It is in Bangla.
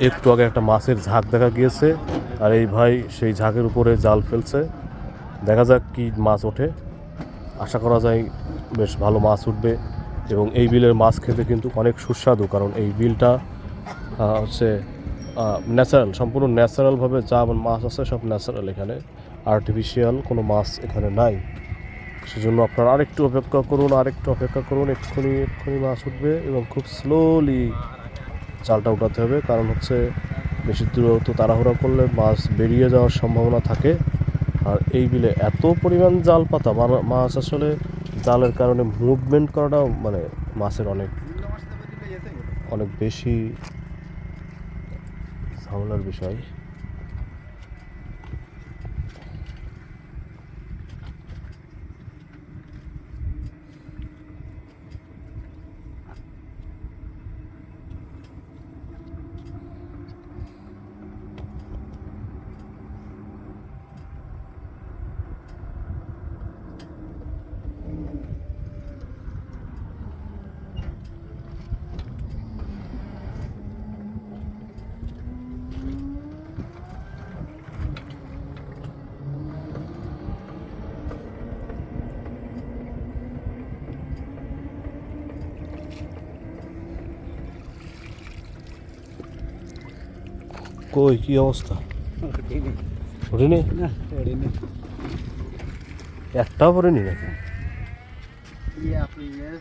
একটু আগে একটা মাছের ঝাঁক দেখা গিয়েছে, আর এই ভাই সেই ঝাঁকের উপরে জাল ফেলছে। দেখা যাক কি মাছ ওঠে। আশা করা যায় বেশ ভালো মাছ উঠবে। এবং এই বিলের মাছ খেতে কিন্তু অনেক সুস্বাদু, কারণ এই বিলটা হচ্ছে ন্যাচারাল, সম্পূর্ণ ন্যাচারালভাবে যা মাছ আছে সব ন্যাচারাল। এখানে আর্টিফিশিয়াল কোনো মাছ এখানে নাই। সেজন্য আপনারা আরেকটু অপেক্ষা করুন, এক্ষুনি মাছ উঠবে। এবং খুব স্লোলি জালটা উঠাতে হবে, কারণ হচ্ছে বেশি দূরত্ব তাড়াহুড়া করলে মাছ বেরিয়ে যাওয়ার সম্ভাবনা থাকে। আর এই বিলে এত পরিমাণ জাল পাতা, মাছ আসলে জালের কারণে মুভমেন্ট করাটাও মানে মাছের অনেক অনেক বেশি ঝামেলার বিষয়। কই কি অবস্থা? ওঠেনি? একটাও পড়েনি নাকি?